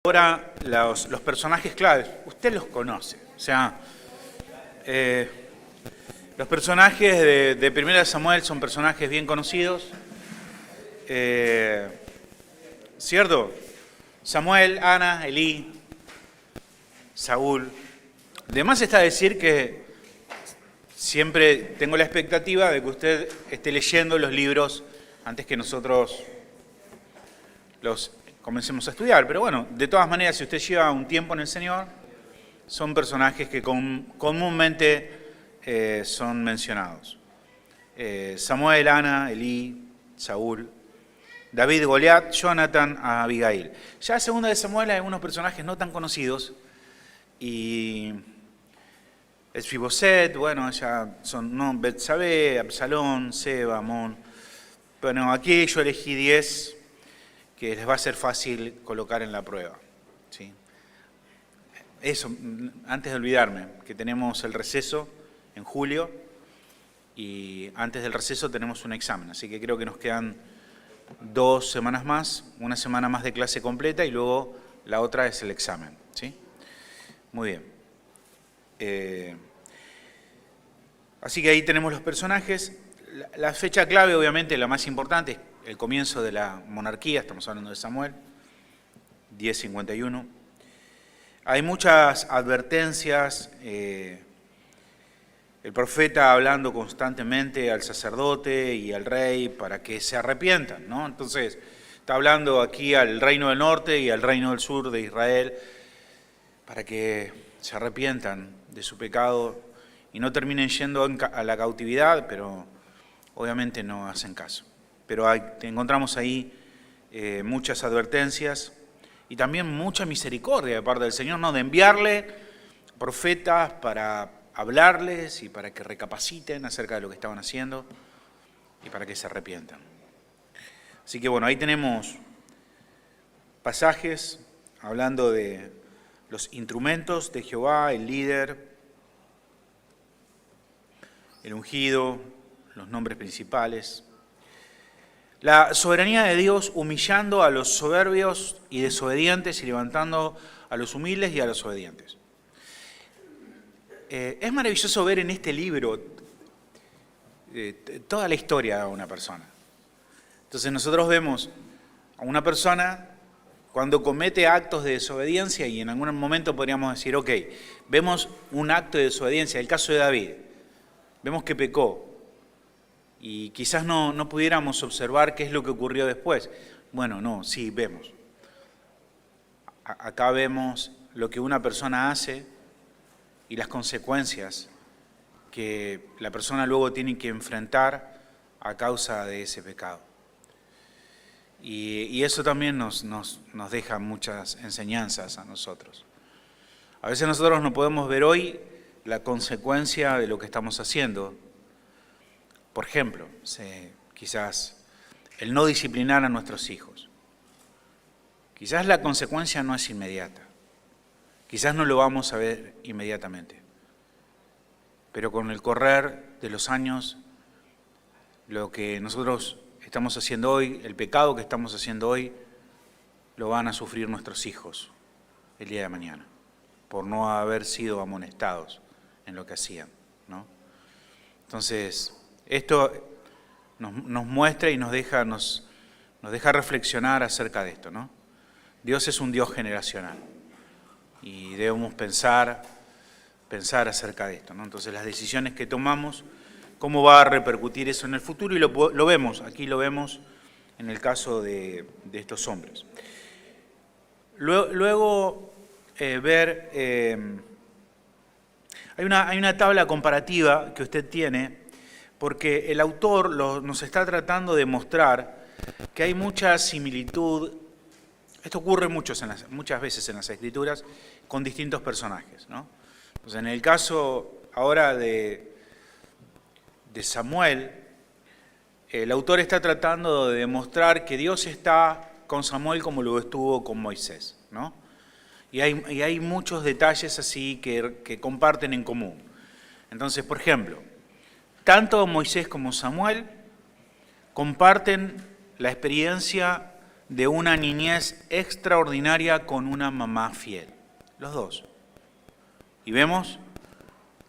Ahora los personajes claves, usted los conoce, o sea, los personajes de 1 Samuel son personajes bien conocidos, ¿cierto? Samuel, Ana, Elí, Saúl. Además está decir que siempre tengo la expectativa de que usted esté leyendo los libros antes que nosotros los comencemos a estudiar. Pero bueno, de todas maneras, si usted lleva un tiempo en el Señor, son personajes que comúnmente son mencionados. Samuel, Ana, Elí, Saúl, David, Goliat, Jonathan, Abigail. Ya en 2 de Samuel hay algunos personajes no tan conocidos y Esfiboset, bueno, ya son no, Betsabé, Absalón, Seba, Amón. Bueno, aquí yo elegí 10 que les va a ser fácil colocar en la prueba. ¿Sí? Eso, antes de olvidarme, que tenemos el receso en julio y antes del receso tenemos un examen, así que creo que nos quedan 2 semanas más, una semana más de clase completa y luego la otra es el examen. ¿Sí? Muy bien. Así que ahí tenemos los personajes. La fecha clave, obviamente, la más importante, es el comienzo de la monarquía, estamos hablando de Samuel, 10:51. Hay muchas advertencias, el profeta hablando constantemente al sacerdote y al rey para que se arrepientan, ¿no? Entonces, está hablando aquí al reino del norte y al reino del sur de Israel para que se arrepientan de su pecado y no terminen yendo a la cautividad, pero obviamente no hacen caso. Pero encontramos ahí muchas advertencias y también mucha misericordia de parte del Señor, ¿no? De enviarle profetas para hablarles y para que recapaciten acerca de lo que estaban haciendo y para que se arrepientan. Así que bueno, ahí tenemos pasajes hablando de los instrumentos de Jehová, el líder, el ungido, los nombres principales. La soberanía de Dios humillando a los soberbios y desobedientes y levantando a los humildes y a los obedientes. Es maravilloso ver en este libro toda la historia de una persona. Entonces nosotros vemos a una persona cuando comete actos de desobediencia y en algún momento podríamos decir, ok, vemos un acto de desobediencia, el caso de David, vemos que pecó. Y quizás no pudiéramos observar qué es lo que ocurrió después. Bueno, no, sí, vemos. Acá vemos lo que una persona hace y las consecuencias que la persona luego tiene que enfrentar a causa de ese pecado. Y eso también nos deja muchas enseñanzas a nosotros. A veces nosotros no podemos ver hoy la consecuencia de lo que estamos haciendo. Por ejemplo, quizás el no disciplinar a nuestros hijos. Quizás la consecuencia no es inmediata. Quizás no lo vamos a ver inmediatamente. Pero con el correr de los años, lo que nosotros estamos haciendo hoy, el pecado que estamos haciendo hoy, lo van a sufrir nuestros hijos el día de mañana, por no haber sido amonestados en lo que hacían, ¿no? Entonces, esto nos muestra y nos deja reflexionar acerca de esto, ¿no? Dios es un Dios generacional y debemos pensar acerca de esto, ¿no? Entonces las decisiones que tomamos, cómo va a repercutir eso en el futuro y lo vemos, aquí lo vemos en el caso de estos hombres. Luego hay una tabla comparativa que usted tiene, porque el autor nos está tratando de mostrar que hay mucha similitud, esto ocurre muchas veces en las Escrituras, con distintos personajes, ¿no? Pues en el caso ahora de Samuel, el autor está tratando de demostrar que Dios está con Samuel como lo estuvo con Moisés, ¿no? Y hay muchos detalles así que comparten en común. Entonces, por ejemplo, tanto Moisés como Samuel comparten la experiencia de una niñez extraordinaria con una mamá fiel. Los dos. Y vemos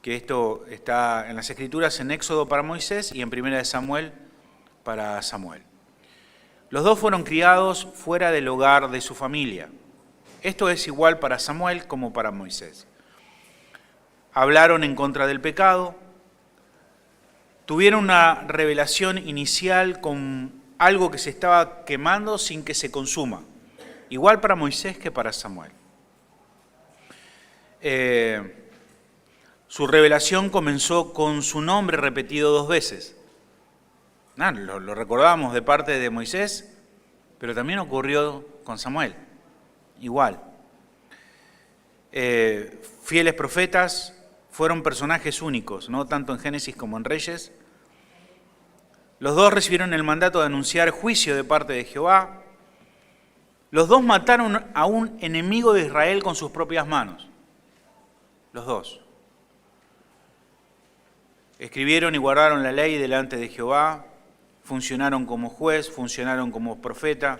que esto está en las Escrituras, en Éxodo para Moisés y en 1 Samuel para Samuel. Los dos fueron criados fuera del hogar de su familia. Esto es igual para Samuel como para Moisés. Hablaron en contra del pecado, tuvieron una revelación inicial con algo que se estaba quemando sin que se consuma. Igual para Moisés que para Samuel. Su revelación comenzó con su nombre repetido 2 veces. Lo recordamos de parte de Moisés, pero también ocurrió con Samuel. Igual. Fieles profetas fueron personajes únicos, no tanto en Génesis como en Reyes. Los dos recibieron el mandato de anunciar juicio de parte de Jehová. Los dos mataron a un enemigo de Israel con sus propias manos. Los dos. Escribieron y guardaron la ley delante de Jehová, funcionaron como juez, funcionaron como profeta,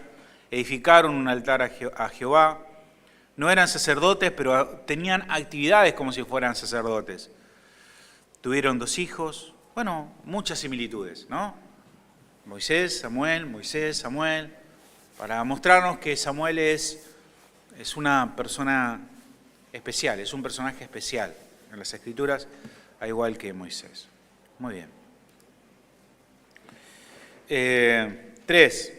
edificaron un altar a Jehová. No eran sacerdotes, pero tenían actividades como si fueran sacerdotes. Tuvieron 2 hijos, bueno, muchas similitudes, ¿no? Moisés, Samuel, para mostrarnos que Samuel es una persona especial, es un personaje especial en las Escrituras, al igual que Moisés. Muy bien. 3.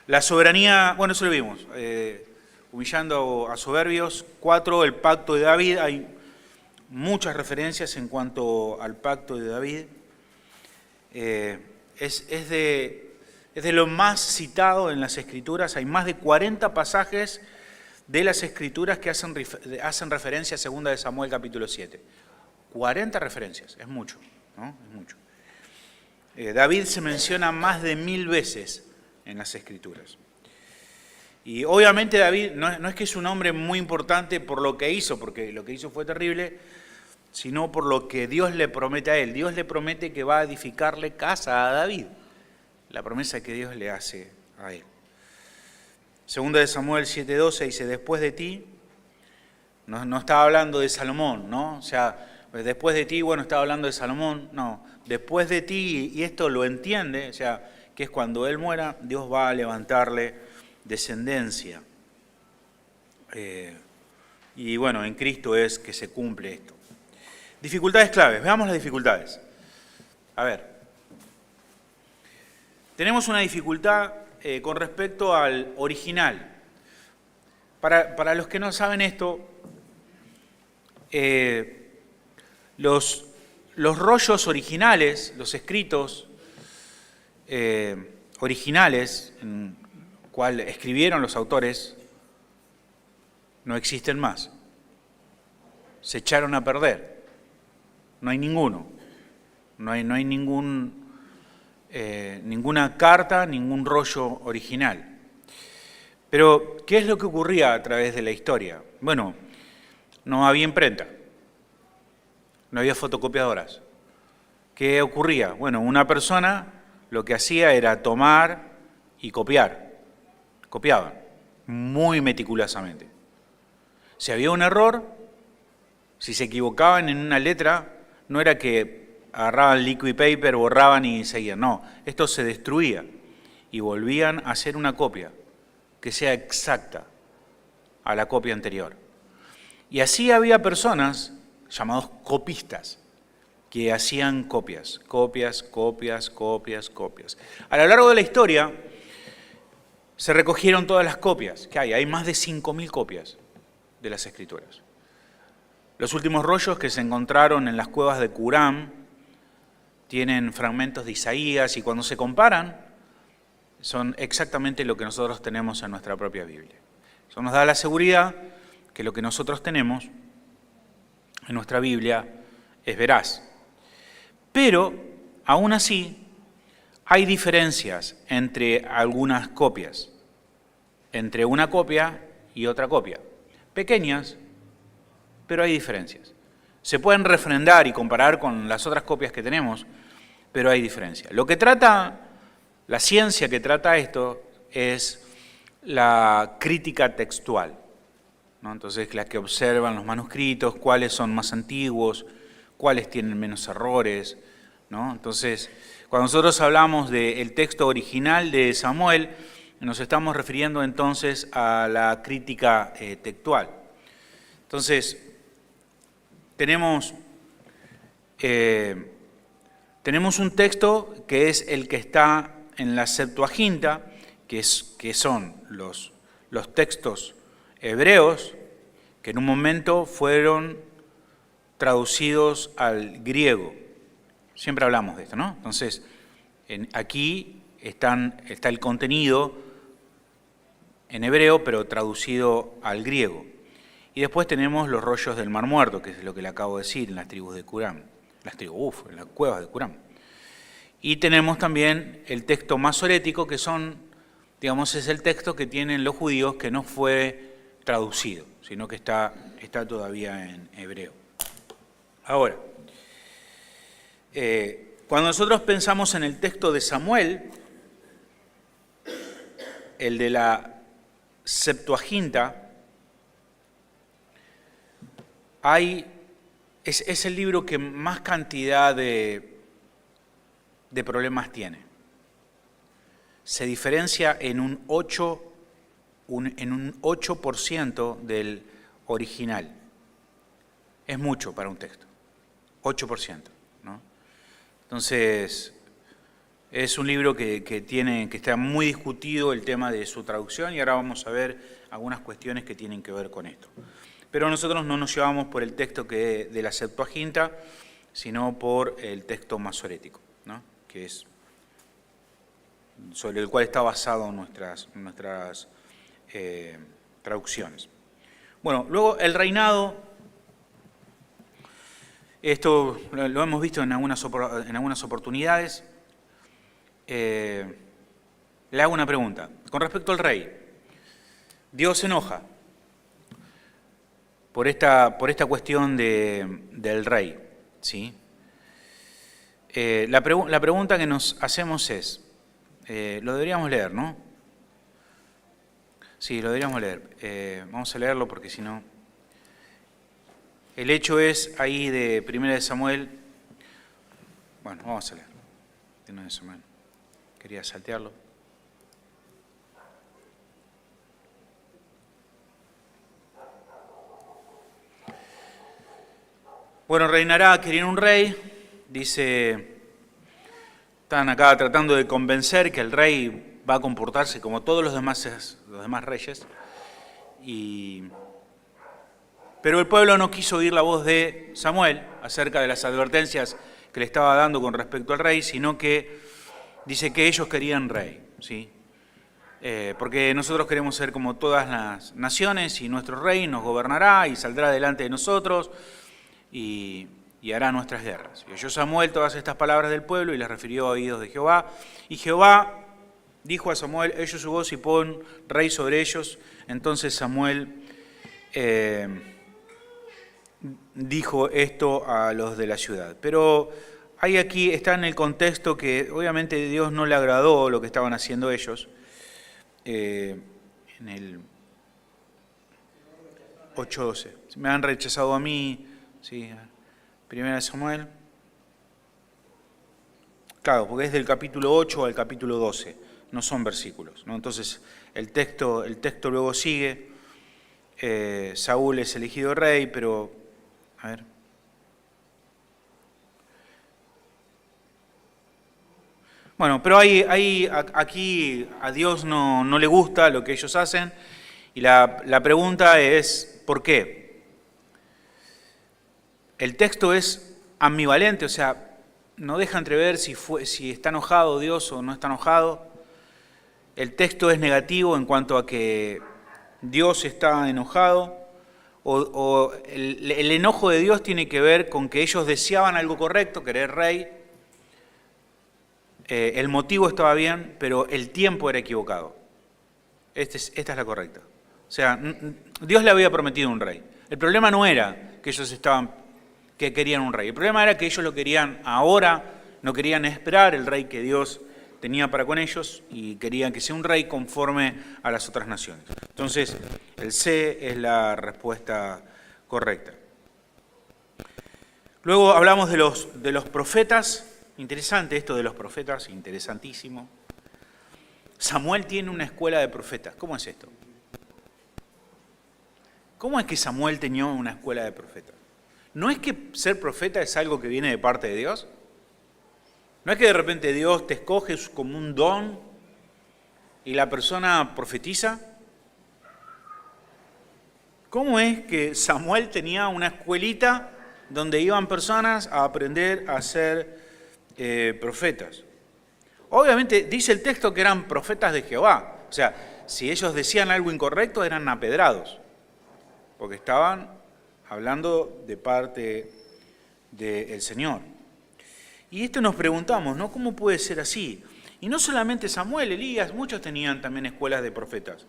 La soberanía, bueno, eso lo vimos, humillando a soberbios. 4, el pacto de David. Hay muchas referencias en cuanto al pacto de David. Es de lo más citado en las Escrituras. Hay más de 40 pasajes de las Escrituras que hacen referencia a 2 de Samuel capítulo 7. 40 referencias, es mucho, ¿no? Es mucho. David se menciona más de 1000 veces en las Escrituras. Y obviamente David no es que es un hombre muy importante por lo que hizo, porque lo que hizo fue terrible, sino por lo que Dios le promete a él. Dios le promete que va a edificarle casa a David. La promesa que Dios le hace a él. 2 de Samuel 7:12 dice, después de ti, no estaba hablando de Salomón, ¿no? O sea, después de ti, bueno, estaba hablando de Salomón, no. Después de ti, y esto lo entiende, o sea, que es cuando él muera, Dios va a levantarle descendencia. Y bueno, en Cristo es que se cumple esto. Dificultades claves, veamos las dificultades. A ver, tenemos una dificultad con respecto al original. Para los que no saben esto, los rollos originales, los escritos originales, en cual escribieron los autores, no existen más. Se echaron a perder. No hay ninguno. No hay ninguna carta, ningún rollo original. Pero, ¿qué es lo que ocurría a través de la historia? Bueno, no había imprenta, no había fotocopiadoras. ¿Qué ocurría? Bueno, una persona lo que hacía era tomar y copiar. Copiaban, muy meticulosamente. Si había un error, si se equivocaban en una letra, no era que agarraban liquid paper, borraban y seguían. No, esto se destruía y volvían a hacer una copia que sea exacta a la copia anterior. Y así había personas llamados copistas que hacían copias. A lo largo de la historia se recogieron todas las copias que hay. Hay más de 5.000 copias de las Escrituras. Los últimos rollos que se encontraron en las cuevas de Qumran tienen fragmentos de Isaías y cuando se comparan son exactamente lo que nosotros tenemos en nuestra propia Biblia. Eso nos da la seguridad que lo que nosotros tenemos en nuestra Biblia es veraz. Pero, aún así, hay diferencias entre algunas copias, entre una copia y otra copia. Pequeñas, pero hay diferencias. Se pueden refrendar y comparar con las otras copias que tenemos, pero hay diferencias. Lo que trata La ciencia que trata esto es la crítica textual, ¿no? Entonces, la que observan los manuscritos, cuáles son más antiguos, cuáles tienen menos errores, ¿no? Entonces, cuando nosotros hablamos del texto original de Samuel, nos estamos refiriendo entonces a la crítica textual. Entonces, tenemos un texto que es el que está en la Septuaginta, que son los textos hebreos, que en un momento fueron traducidos al griego. Siempre hablamos de esto, ¿no? Entonces, aquí está el contenido en hebreo, pero traducido al griego. Y después tenemos los rollos del Mar Muerto, que es lo que le acabo de decir, en las tribus de Qumran, en las cuevas de Qumran. Y tenemos también el texto masorético, que es el texto que tienen los judíos que no fue traducido, sino que está todavía en hebreo. Ahora, cuando nosotros pensamos en el texto de Samuel, el de la Septuaginta, es el libro que más cantidad de problemas tiene. Se diferencia en un 8% del original. Es mucho para un texto, 8%, ¿no? Entonces, es un libro que está muy discutido el tema de su traducción, y ahora vamos a ver algunas cuestiones que tienen que ver con esto. Pero nosotros no nos llevamos por el texto de la Septuaginta, sino por el texto masorético, ¿no? Que es sobre el cual está basado nuestras traducciones. Bueno, luego el reinado, esto lo hemos visto en algunas oportunidades. Le hago una pregunta. Con respecto al rey, Dios se enoja por esta cuestión del rey, ¿sí? La pregunta que nos hacemos es, lo deberíamos leer, ¿no? Sí, lo deberíamos leer. Vamos a leerlo porque si no... El hecho es ahí de 1 de Samuel. Bueno, vamos a leer. 1 de Samuel. Quería saltearlo. Bueno, reinará, querían un rey. Dice, están acá tratando de convencer que el rey va a comportarse como todos los demás reyes. Pero el pueblo no quiso oír la voz de Samuel acerca de las advertencias que le estaba dando con respecto al rey, sino que dice que ellos querían rey, ¿sí? Porque nosotros queremos ser como todas las naciones y nuestro rey nos gobernará y saldrá delante de nosotros y hará nuestras guerras. Y oyó Samuel todas estas palabras del pueblo y las refirió a oídos de Jehová. Y Jehová dijo a Samuel, ellos su voz y pon rey sobre ellos. Entonces Samuel dijo esto a los de la ciudad. Pero aquí está en el contexto que obviamente a Dios no le agradó lo que estaban haciendo ellos. En el 8:12. Me han rechazado a mí, sí, 1 de Samuel. Claro, porque es del capítulo 8 al capítulo 12, no son versículos, ¿no? Entonces el texto luego sigue. Saúl es elegido rey, pero, a ver. Bueno, pero aquí a Dios no le gusta lo que ellos hacen, y la pregunta es, ¿por qué? El texto es ambivalente, o sea, no deja entrever si está enojado Dios o no está enojado. El texto es negativo en cuanto a que Dios está enojado, o el enojo de Dios tiene que ver con que ellos deseaban algo correcto, querer rey. El motivo estaba bien, pero el tiempo era equivocado. Esta es la correcta. O sea, Dios le había prometido un rey. El problema no era que ellos que querían un rey. El problema era que ellos lo querían ahora, no querían esperar el rey que Dios tenía para con ellos y querían que sea un rey conforme a las otras naciones. Entonces, el C es la respuesta correcta. Luego hablamos de los profetas. Interesante esto de los profetas, interesantísimo. Samuel tiene una escuela de profetas. ¿Cómo es esto? ¿Cómo es que Samuel tenía una escuela de profetas? ¿No es que ser profeta es algo que viene de parte de Dios? ¿No es que de repente Dios te escoge como un don y la persona profetiza? ¿Cómo es que Samuel tenía una escuelita donde iban personas a aprender a ser profetas? Obviamente dice el texto que eran profetas de Jehová. O sea, si ellos decían algo incorrecto eran apedrados, porque estaban hablando de parte del Señor. Y esto nos preguntamos, ¿no? ¿Cómo puede ser así? Y no solamente Samuel, Elías, muchos tenían también escuelas de profetas.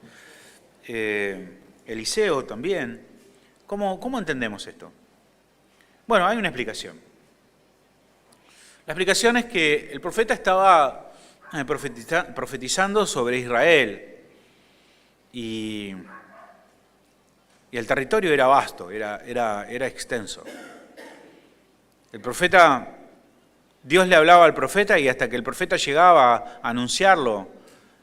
Eliseo también. ¿Cómo entendemos esto? Bueno, hay una explicación. La explicación es que el profeta estaba profetizando sobre Israel y el territorio era vasto, era extenso. El profeta, Dios le hablaba al profeta y hasta que el profeta llegaba a anunciarlo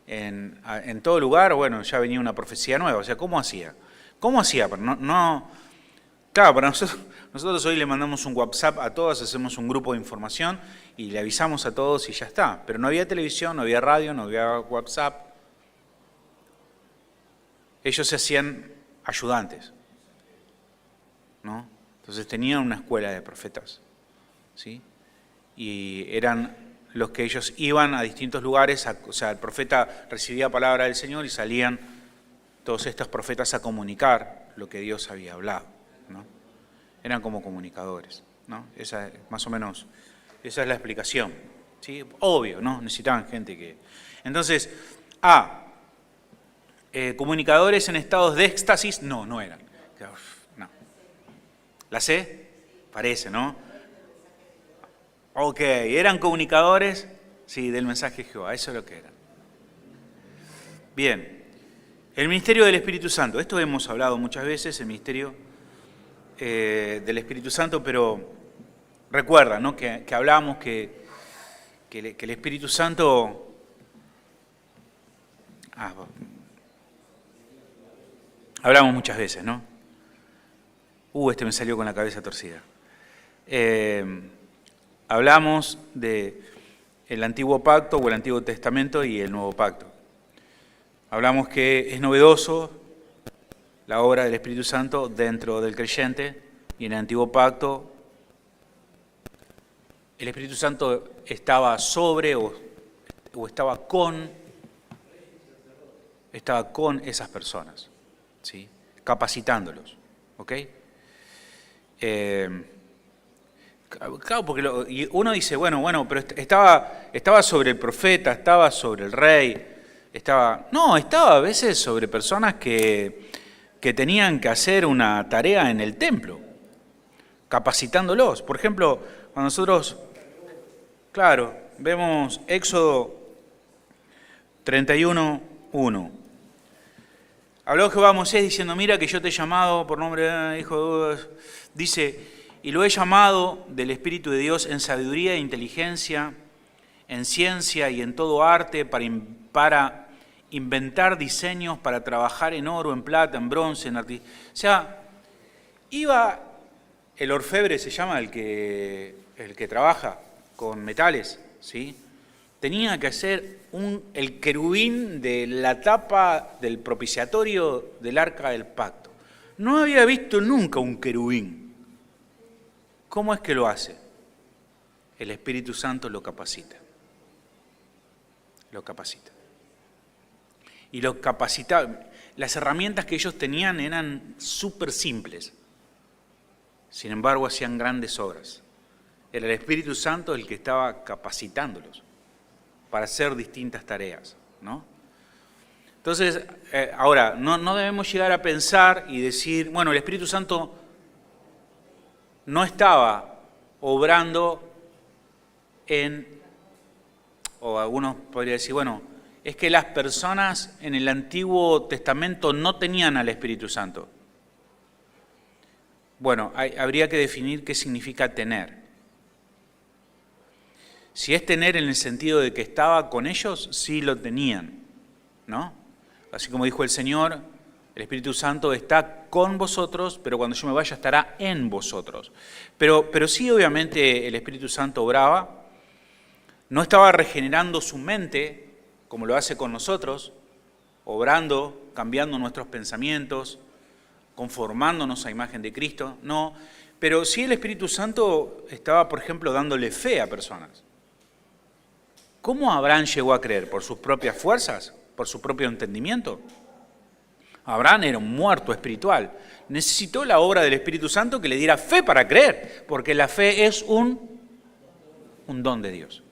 en todo lugar, bueno, ya venía una profecía nueva. O sea, ¿cómo hacía? ¿Cómo hacía? Claro, para nosotros hoy le mandamos un WhatsApp a todos, hacemos un grupo de información y le avisamos a todos y ya está. Pero no había televisión, no había radio, no había WhatsApp. Ellos se hacían ayudantes, ¿no? Entonces tenían una escuela de profetas, ¿sí? Y eran los que ellos iban a distintos lugares, o sea, el profeta recibía palabra del Señor y salían todos estos profetas a comunicar lo que Dios había hablado, ¿no? Eran como comunicadores, ¿no? Esa, más o menos, esa es la explicación, ¿sí? Obvio, ¿no? Necesitaban gente que... Entonces, comunicadores en estados de éxtasis, no eran. No. ¿La C? Parece, ¿no? Ok, eran comunicadores, sí, del mensaje de Jehová, eso es lo que eran. Bien, el ministerio del Espíritu Santo, esto hemos hablado muchas veces, el ministerio del Espíritu Santo, pero recuerda, ¿no? que hablamos que el Espíritu Santo... hablamos muchas veces, ¿no? Este me salió con la cabeza torcida. Hablamos del Antiguo Pacto o el Antiguo Testamento y el Nuevo Pacto. Hablamos que es novedoso la obra del Espíritu Santo dentro del creyente y en el Antiguo Pacto el Espíritu Santo estaba sobre o estaba con esas personas, ¿sí? Capacitándolos, ¿ok? Claro, porque uno dice, bueno, pero estaba sobre el profeta, estaba sobre el rey, estaba a veces sobre personas que tenían que hacer una tarea en el templo, capacitándolos. Por ejemplo, cuando nosotros, claro, vemos Éxodo 31:1. Habló Jehová a Moisés diciendo, mira que yo te he llamado por nombre, hijo de Dios. Dice, y lo he llamado del Espíritu de Dios en sabiduría e inteligencia, en ciencia y en todo arte, para inventar diseños, para trabajar en oro, en plata, en bronce, o sea, iba el orfebre, se llama el que trabaja con metales, ¿sí? Tenía que hacer el querubín de la tapa del propiciatorio del Arca del Pacto. No había visto nunca un querubín. ¿Cómo es que lo hace? El Espíritu Santo lo capacita. Lo capacita. Y lo capacitaba. Las herramientas que ellos tenían eran súper simples. Sin embargo, hacían grandes obras. Era el Espíritu Santo el que estaba capacitándolos para hacer distintas tareas, ¿no? Entonces, ahora, no debemos llegar a pensar y decir, bueno, el Espíritu Santo no estaba obrando o algunos podrían decir, bueno, es que las personas en el Antiguo Testamento no tenían al Espíritu Santo. Bueno, habría que definir qué significa tener. Si es tener en el sentido de que estaba con ellos, sí lo tenían, ¿no? Así como dijo el Señor, el Espíritu Santo está con vosotros, pero cuando yo me vaya estará en vosotros. Pero sí, obviamente, el Espíritu Santo obraba, no estaba regenerando su mente, como lo hace con nosotros, obrando, cambiando nuestros pensamientos, conformándonos a imagen de Cristo, no. Pero sí el Espíritu Santo estaba, por ejemplo, dándole fe a personas. ¿Cómo Abraham llegó a creer? ¿Por sus propias fuerzas? ¿Por su propio entendimiento? Abraham era un muerto espiritual. Necesitó la obra del Espíritu Santo que le diera fe para creer, porque la fe es un don de Dios.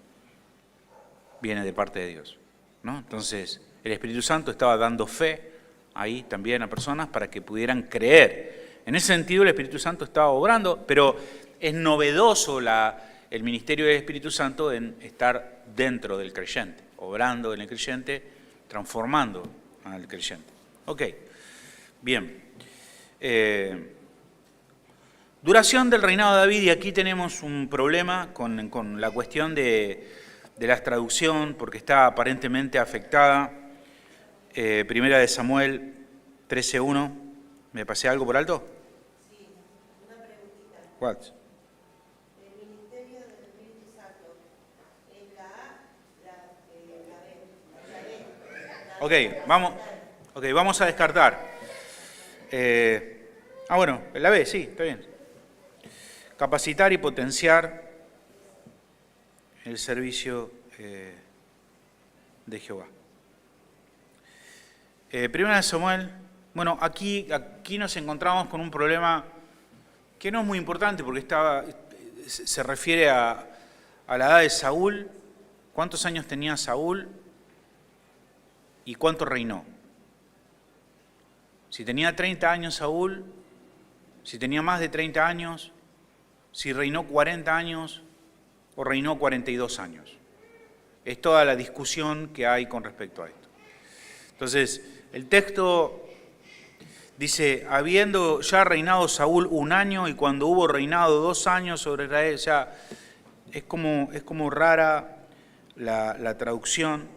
Viene de parte de Dios, ¿no? Entonces, el Espíritu Santo estaba dando fe ahí también a personas para que pudieran creer. En ese sentido, el Espíritu Santo estaba obrando, pero es novedoso el ministerio del Espíritu Santo en estar dentro del creyente, obrando en el creyente, transformando al creyente. Ok, bien. Duración del reinado de David, y aquí tenemos un problema con la cuestión de la traducción, porque está aparentemente afectada. Primera de Samuel 13:1. ¿Me pasé algo por alto? Sí, una preguntita. ¿Cuál? El ministerio del Espíritu Santo es la A, la B. Ok, vamos a descartar. Bueno, la B, sí, está bien. Capacitar y potenciar el servicio de Jehová. Primera de Samuel, bueno, aquí nos encontramos con un problema que no es muy importante porque se refiere a la edad de Saúl, cuántos años tenía Saúl y cuánto reinó. Si tenía 30 años Saúl, si tenía más de 30 años, si reinó 40 años o reinó 42 años. Es toda la discusión que hay con respecto a esto. Entonces, el texto dice, habiendo ya reinado Saúl 1 año y cuando hubo reinado 2 años sobre Israel, ya es como rara la traducción.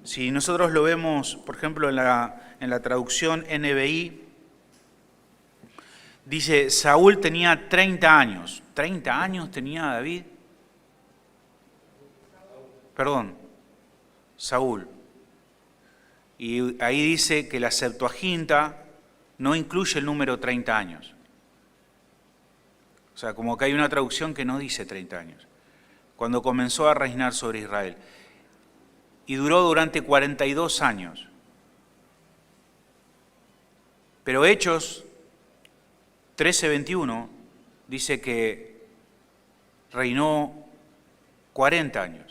Si nosotros lo vemos, por ejemplo, en la traducción NBI, dice, Saúl tenía 30 años. ¿30 años tenía David? Perdón, Saúl. Y ahí dice que la Septuaginta no incluye el número 30 años. O sea, como que hay una traducción que no dice 30 años. Cuando comenzó a reinar sobre Israel. Y duró durante 42 años. Pero Hechos 13:21 dice que reinó 40 años.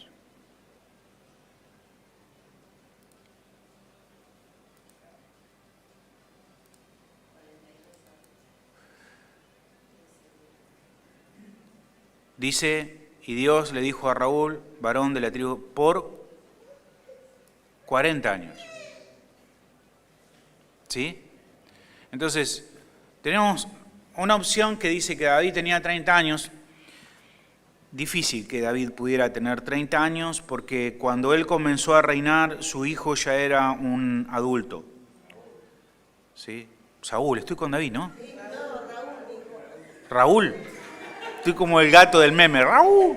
Dice, y Dios le dijo a Raúl, varón de la tribu, por 40 años. ¿Sí? Entonces, tenemos una opción que dice que David tenía 30 años. Difícil que David pudiera tener 30 años porque cuando él comenzó a reinar, su hijo ya era un adulto. ¿Sí? Saúl, estoy con David, ¿no? Raúl. Estoy como el gato del meme. ¡Raúl!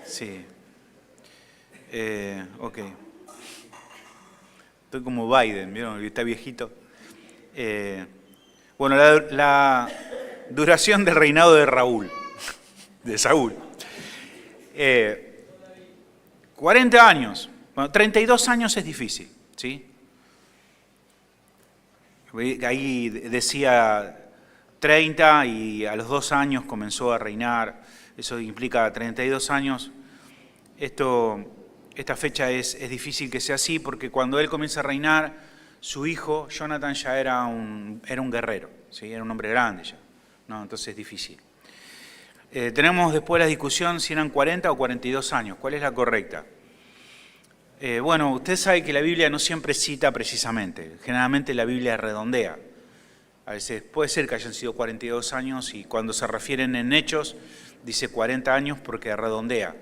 Sí. Ok. Estoy como Biden, ¿vieron? Está viejito. Bueno, la duración del reinado de Raúl, de Saúl. 40 años. Bueno, 32 años es difícil, ¿sí? Ahí decía 30 y a los 2 años comenzó a reinar. Eso implica 32 años. Esta fecha es difícil que sea así porque cuando él comienza a reinar, su hijo, Jonathan, ya era un guerrero, ¿sí? Era un hombre grande ya. ¿No? Entonces es difícil. Tenemos después la discusión si eran 40 o 42 años. ¿Cuál es la correcta? Bueno, usted sabe que la Biblia no siempre cita precisamente. Generalmente la Biblia redondea. A veces puede ser que hayan sido 42 años y cuando se refieren en hechos dice 40 años porque redondea.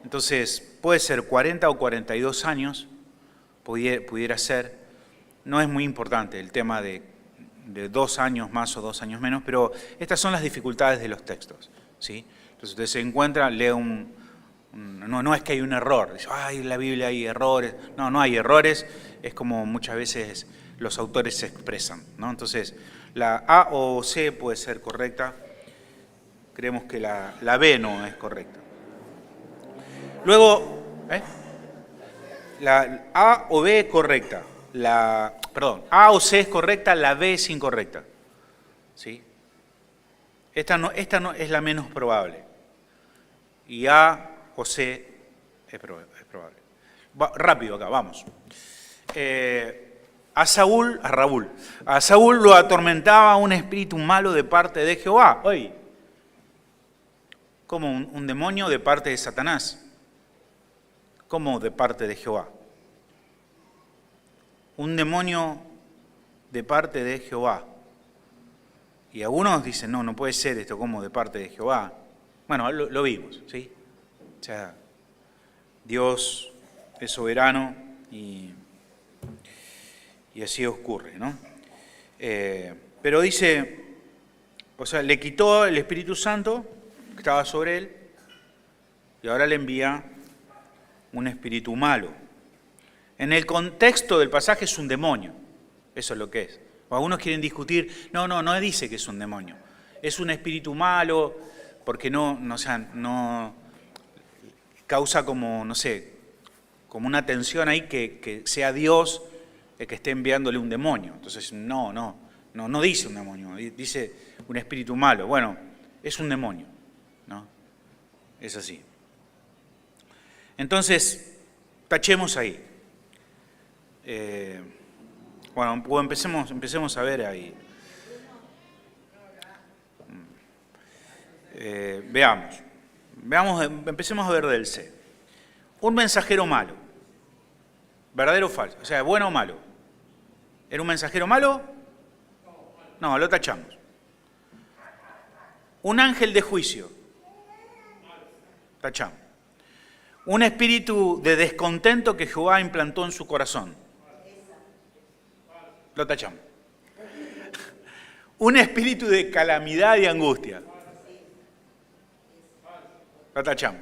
Entonces puede ser 40 o 42 años, pudiera ser. No es muy importante el tema de 2 años más o 2 años menos, pero estas son las dificultades de los textos, ¿sí? Entonces usted se encuentra, lee no es que hay un error, dice, ay, en la Biblia hay errores. No, no hay errores, es como muchas veces los autores se expresan, ¿no? Entonces, la A o C puede ser correcta, creemos que la B no es correcta. Luego, la A o B es correcta, A o C es correcta, la B es incorrecta, ¿sí? Esta no es la menos probable, y A o C es probable. Rápido acá, vamos. A Saúl lo atormentaba un espíritu malo de parte de Jehová. Oye, como un demonio de parte de Satanás. ¿Cómo de parte de Jehová? Un demonio de parte de Jehová. Y algunos dicen, no puede ser esto como de parte de Jehová. Bueno, lo vimos, ¿sí? O sea, Dios es soberano y así ocurre, ¿no? Pero dice, o sea, le quitó el Espíritu Santo que estaba sobre él y ahora le envía un espíritu malo. En el contexto del pasaje es un demonio, eso es lo que es. O algunos quieren discutir, no dice que es un demonio, es un espíritu malo, porque no causa como, no sé, como una tensión ahí que sea Dios el que esté enviándole un demonio. Entonces, no dice un demonio, dice un espíritu malo. Bueno, es un demonio, ¿no? Es así. Entonces, tachemos ahí. Bueno, pues empecemos a ver ahí. Veamos, empecemos a ver del C. Un mensajero malo. ¿Verdadero o falso? O sea, ¿bueno o malo? ¿Era un mensajero malo? No, lo tachamos. Un ángel de juicio. Tachamos. Un espíritu de descontento que Jehová implantó en su corazón. Lo tachamos. Un espíritu de calamidad y angustia. Lo tachamos.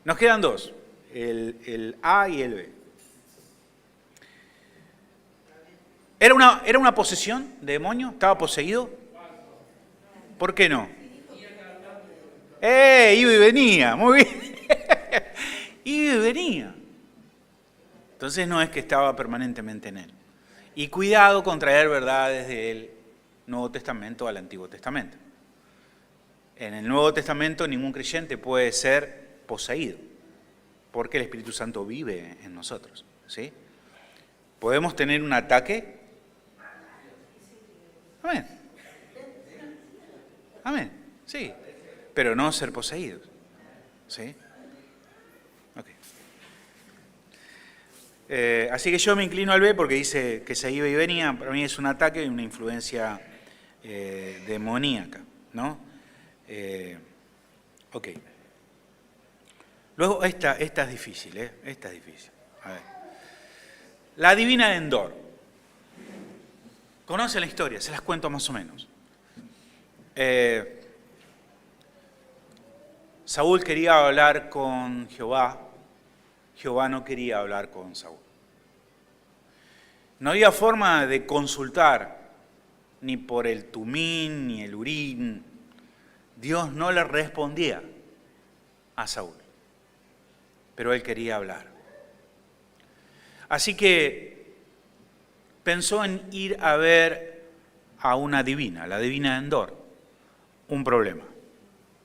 Nos quedan dos, el A y el B. ¿Era una posesión de demonio? ¿Estaba poseído? ¿Por qué no? Iba y venía, muy bien. Iba y venía. Entonces no es que estaba permanentemente en él. Y cuidado con traer verdades del Nuevo Testamento al Antiguo Testamento. En el Nuevo Testamento ningún creyente puede ser poseído, porque el Espíritu Santo vive en nosotros, ¿sí? ¿Podemos tener un ataque? Amén. Amén, sí, pero no ser poseídos, ¿sí? Okay. Así que yo me inclino al B porque dice que se iba y venía. Para mí es un ataque y una influencia demoníaca, ¿no? Ok. Luego, esta es difícil, Esta es difícil. A ver. La adivina de Endor. ¿Conoce la historia? Se las cuento más o menos. Saúl quería hablar con Jehová. Jehová no quería hablar con Saúl. No había forma de consultar ni por el Tumín ni el Urín. Dios no le respondía a Saúl, pero él quería hablar. Así que pensó en ir a ver a una adivina, la adivina de Endor. Un problema,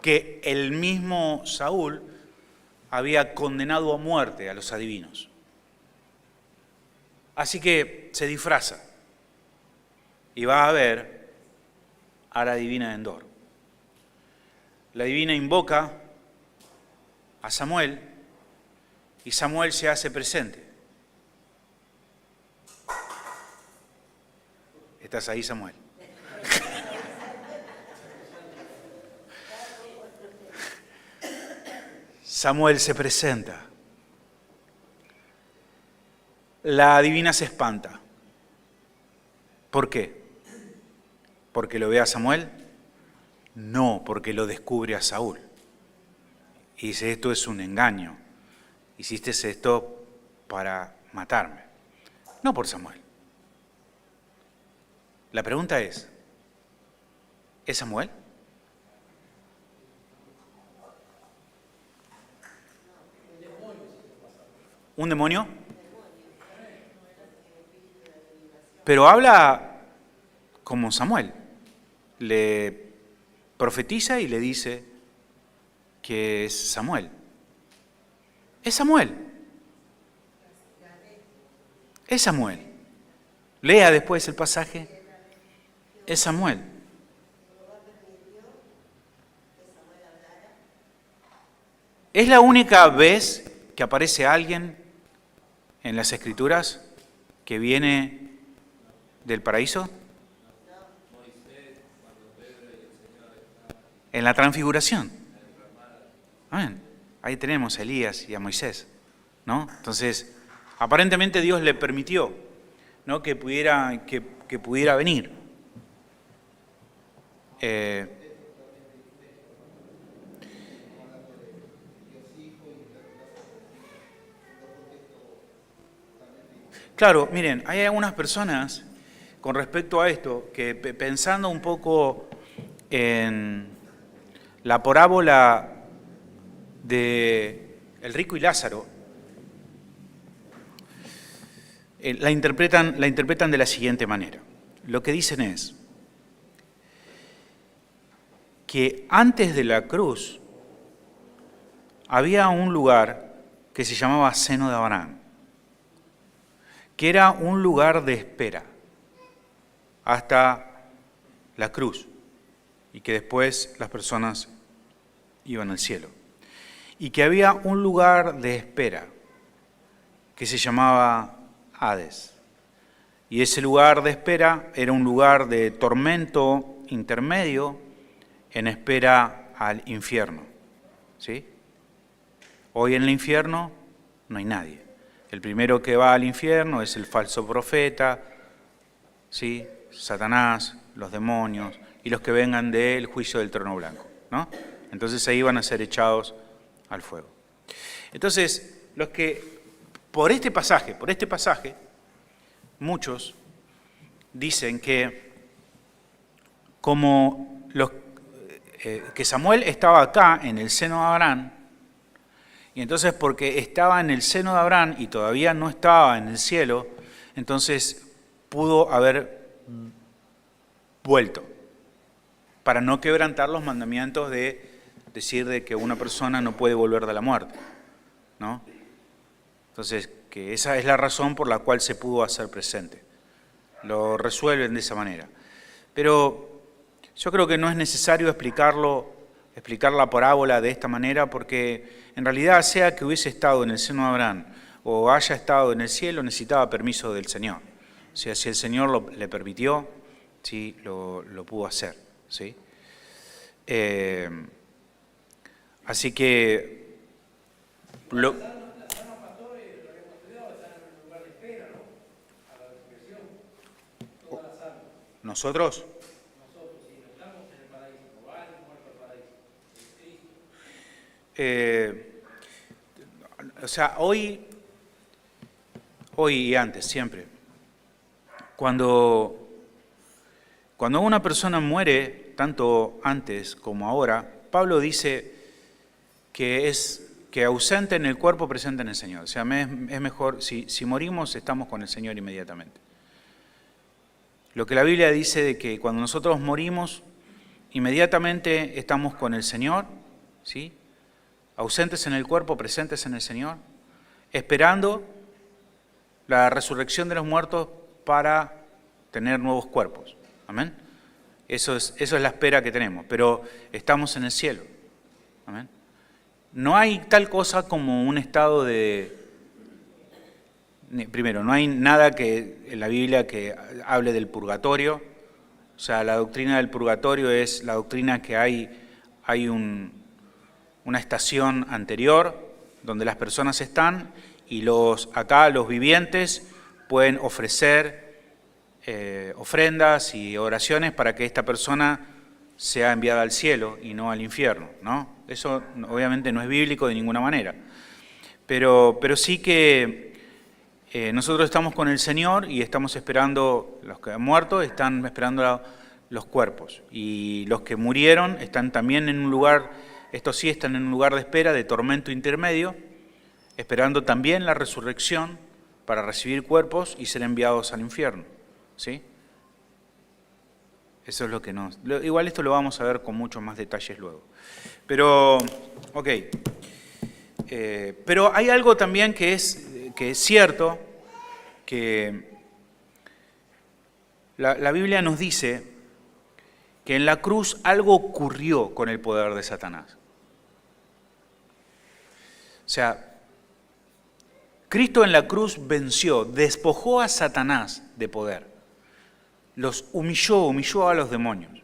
que el mismo Saúl había condenado a muerte a los adivinos. Así que se disfraza y va a ver a la adivina de Endor. la divina invoca a Samuel y Samuel se hace presente. ¿Estás ahí, Samuel? Samuel se presenta. La divina se espanta. ¿Por qué? ¿Porque lo ve a Samuel? No, porque lo descubre a Saúl. Y dice, esto es un engaño. Hiciste esto para matarme. No por Samuel. La pregunta es Samuel? ¿Un demonio? Pero habla como Samuel. Le profetiza y le dice que es Samuel. Es Samuel. Es Samuel. Lea después el pasaje. Es Samuel. ¿Es la única vez que aparece alguien en las Escrituras que viene del paraíso? En la transfiguración. Amén. Ahí tenemos a Elías y a Moisés, ¿no? Entonces, aparentemente Dios le permitió, ¿no?, que pudiera venir. Claro, miren, hay algunas personas con respecto a esto que pensando un poco en la parábola de el rico y Lázaro, la interpretan de la siguiente manera. Lo que dicen es que antes de la cruz había un lugar que se llamaba Seno de Abraham, que era un lugar de espera hasta la cruz y que después las personas iban al cielo. Y que había un lugar de espera que se llamaba Hades. Y ese lugar de espera era un lugar de tormento intermedio en espera al infierno. ¿Sí? Hoy en el infierno no hay nadie. El primero que va al infierno es el falso profeta, ¿sí?, Satanás, los demonios y los que vengan del juicio del trono blanco, ¿no? Entonces ahí van a ser echados al fuego. Entonces, los que por este pasaje, muchos dicen que como que Samuel estaba acá en el seno de Abraham, y entonces porque estaba en el seno de Abraham y todavía no estaba en el cielo, entonces pudo haber vuelto para no quebrantar los mandamientos de decir de que una persona no puede volver de la muerte, ¿no? Entonces, que esa es la razón por la cual se pudo hacer presente. Lo resuelven de esa manera. Pero yo creo que no es necesario explicar la parábola de esta manera, porque en realidad, sea que hubiese estado en el seno de Abraham o haya estado en el cielo, necesitaba permiso del Señor. O sea, si el Señor le permitió, sí, lo pudo hacer, ¿sí? Así que nosotros o sea, hoy y antes, siempre, cuando una persona muere, tanto antes como ahora, Pablo dice que ausente en el cuerpo, presente en el Señor. O sea, es mejor, si morimos, estamos con el Señor inmediatamente. Lo que la Biblia dice de que cuando nosotros morimos, inmediatamente estamos con el Señor, ¿sí?, ausentes en el cuerpo, presentes en el Señor, esperando la resurrección de los muertos para tener nuevos cuerpos. Amén. Eso es la espera que tenemos, pero estamos en el cielo. Amén. No hay tal cosa como un estado de... Primero, no hay nada que en la Biblia que hable del purgatorio. O sea, la doctrina del purgatorio es la doctrina que hay una estación anterior donde las personas están y acá los vivientes pueden ofrecer ofrendas y oraciones para que esta persona sea enviada al cielo y no al infierno, ¿no? Eso obviamente no es bíblico de ninguna manera. Pero sí que nosotros estamos con el Señor y estamos esperando, los que han muerto están esperando los cuerpos. Y los que murieron están también en un lugar, estos sí están en un lugar de espera, de tormento intermedio, esperando también la resurrección para recibir cuerpos y ser enviados al infierno. ¿Sí? Eso es lo que nos... Igual esto lo vamos a ver con muchos más detalles luego. Pero, ok. Pero hay algo también que es cierto, que la Biblia nos dice que en la cruz algo ocurrió con el poder de Satanás. O sea, Cristo en la cruz venció, despojó a Satanás de poder. Los humilló a los demonios.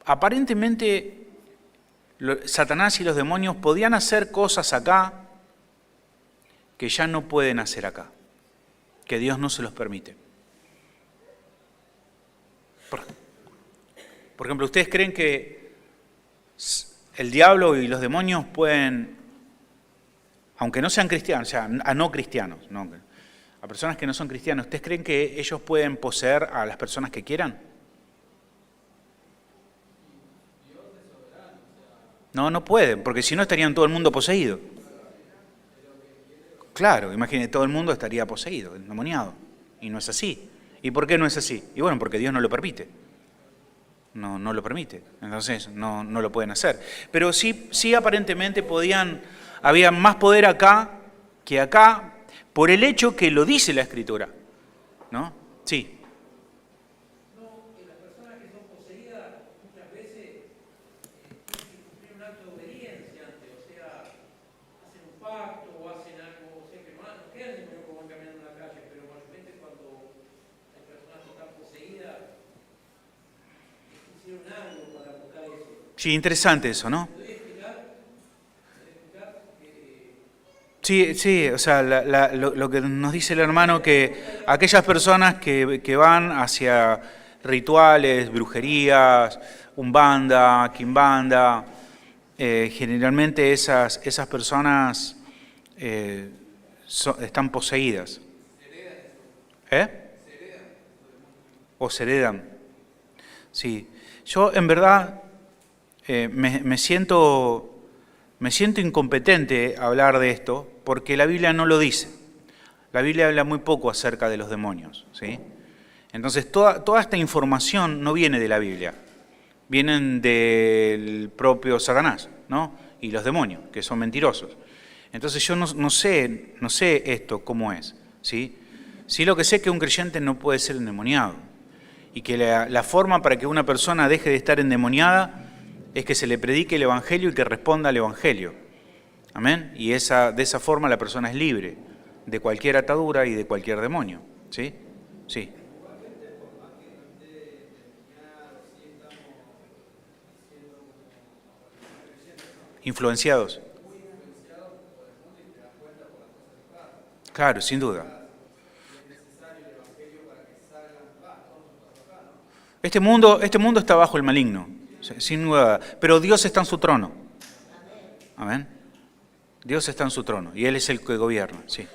Aparentemente, Satanás y los demonios podían hacer cosas acá que ya no pueden hacer acá, que Dios no se los permite. Por ejemplo, ¿ustedes creen que el diablo y los demonios pueden, aunque no sean cristianos, o sea, a no cristianos, no, a personas que no son cristianos, ¿ustedes creen que ellos pueden poseer a las personas que quieran? No, no pueden, porque si no estarían todo el mundo poseído. Claro, imagínate, todo el mundo estaría poseído, endemoniado, y no es así. ¿Y por qué no es así? Y bueno, porque Dios no lo permite. No lo permite, entonces no lo pueden hacer. Pero sí aparentemente había más poder acá que acá, por el hecho que lo dice la Escritura, ¿no? Sí. No, que las personas que son poseídas muchas veces tienen que cumplir un acto de obediencia antes, o sea, hacen un pacto o hacen algo, o sea, que no quedan de como van caminando en la calle, pero mayormente cuando hay personas que están poseídas, hicieron algo para buscar eso. Sí, interesante eso, ¿no? Sí, o sea, lo que nos dice el hermano, que aquellas personas que van hacia rituales, brujerías, umbanda, quimbanda, generalmente esas personas están poseídas. O se heredan. Sí, yo en verdad me siento incompetente a hablar de esto porque la Biblia no lo dice. La Biblia habla muy poco acerca de los demonios, ¿sí? Entonces, toda esta información no viene de la Biblia, vienen del propio Satanás, ¿no? Y los demonios, que son mentirosos. Entonces, yo no sé esto cómo es, ¿sí? Sí, lo que sé es que un creyente no puede ser endemoniado y que la forma para que una persona deje de estar endemoniada es que se le predique el Evangelio y que responda al Evangelio. Amén. Y de esa forma la persona es libre de cualquier atadura y de cualquier demonio. ¿Sí? Sí. Influenciados. Claro, sin duda. Este mundo está bajo el maligno, sin duda, pero Dios está en su trono. Amén. Dios está en su trono y Él es el que gobierna, sí.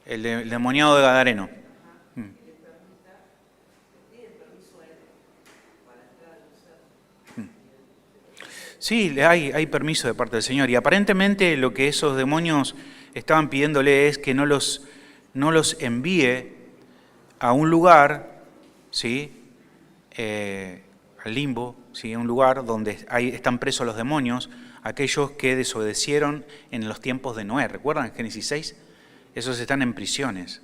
El demoniado de Gadareno. Sí, hay permiso de parte del Señor y aparentemente lo que esos demonios estaban pidiéndole es que no los envíe a un lugar, ¿sí? Al limbo, ¿sí? Un lugar donde están presos los demonios, aquellos que desobedecieron en los tiempos de Noé. ¿Recuerdan Génesis 6? Esos están en prisiones,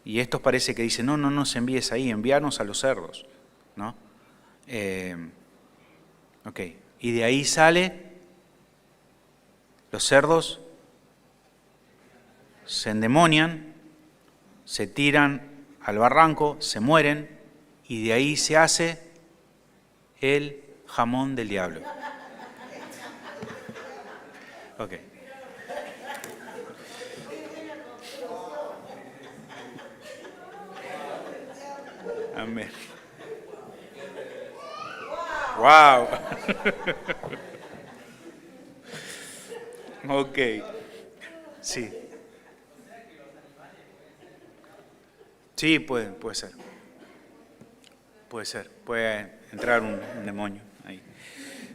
Y estos parece que dicen, no nos envíes ahí, envíanos a los cerdos, ¿no? Ok, y de ahí sale, los cerdos se endemonian, se tiran al barranco, se mueren, y de ahí se hace el jamón del diablo. Ok. Amén. Wow. Ok. Sí. Sí, puede ser. Puede ser. Puede entrar un demonio ahí.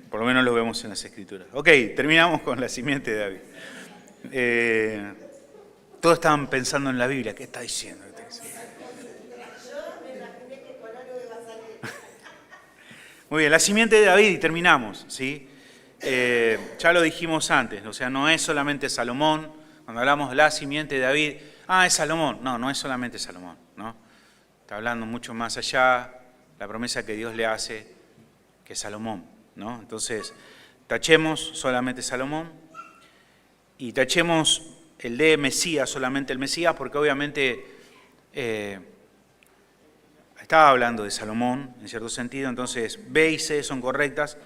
Por lo menos lo vemos en las Escrituras. Ok, terminamos con la simiente de David. Todos estaban pensando en la Biblia. ¿Qué está diciendo? Muy bien, la simiente de David y terminamos, ¿sí? Ya lo dijimos antes, o sea, no es solamente Salomón. Cuando hablamos de la simiente de David, es Salomón. No es solamente Salomón, ¿no? Está hablando mucho más allá, la promesa que Dios le hace, que Salomón, ¿no? Entonces, tachemos solamente Salomón y tachemos el de Mesías, solamente el Mesías, porque obviamente estaba hablando de Salomón, en cierto sentido, entonces B y C son correctas.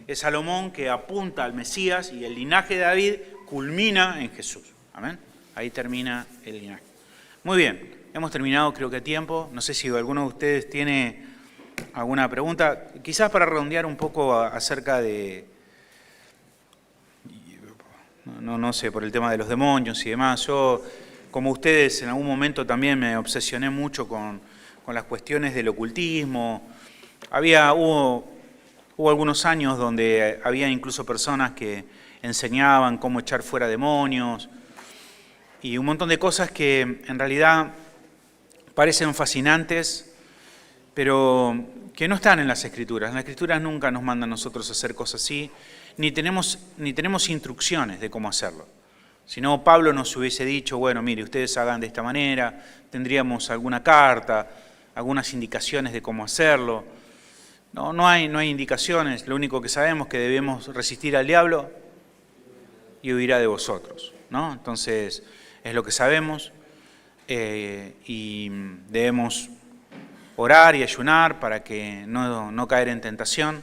Es Salomón que apunta al Mesías y el linaje de David culmina en Jesús. Amén. Ahí termina el linaje. Muy bien, hemos terminado creo que a tiempo. No sé si alguno de ustedes tiene alguna pregunta, quizás para redondear un poco acerca de, no sé, por el tema de los demonios y demás. Yo, como ustedes, en algún momento también me obsesioné mucho con las cuestiones del ocultismo. Hubo algunos años donde había incluso personas que enseñaban cómo echar fuera demonios y un montón de cosas que en realidad parecen fascinantes, pero que no están en las Escrituras. En las Escrituras nunca nos mandan a nosotros a hacer cosas así, ni tenemos instrucciones de cómo hacerlo. Si no, Pablo nos hubiese dicho, bueno, mire, ustedes hagan de esta manera, tendríamos alguna carta, algunas indicaciones de cómo hacerlo. No hay indicaciones, lo único que sabemos es que debemos resistir al diablo y huirá de vosotros, ¿no? Entonces, es lo que sabemos y debemos orar y ayunar para que no caer en tentación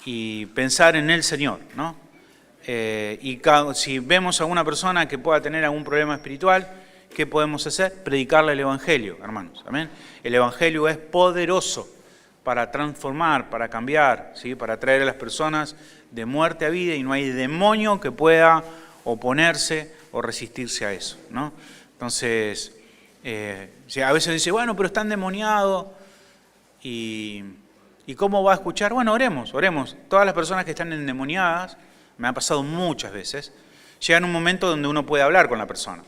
y pensar en el Señor, ¿no? Y si vemos a alguna persona que pueda tener algún problema espiritual, ¿qué podemos hacer? Predicarle el Evangelio, hermanos. ¿Amén? El Evangelio es poderoso para transformar, para cambiar, ¿sí? Para traer a las personas de muerte a vida y no hay demonio que pueda oponerse o resistirse a eso, ¿no? Entonces, a veces dice, bueno, pero está endemoniado y ¿cómo va a escuchar? Bueno, oremos. Todas las personas que están endemoniadas, me ha pasado muchas veces, llegan a un momento donde uno puede hablar con la persona,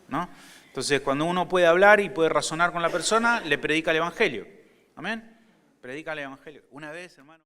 ¿no? Entonces, cuando uno puede hablar y puede razonar con la persona, le predica el Evangelio. ¿Amén? Predica el Evangelio. Una vez, hermano.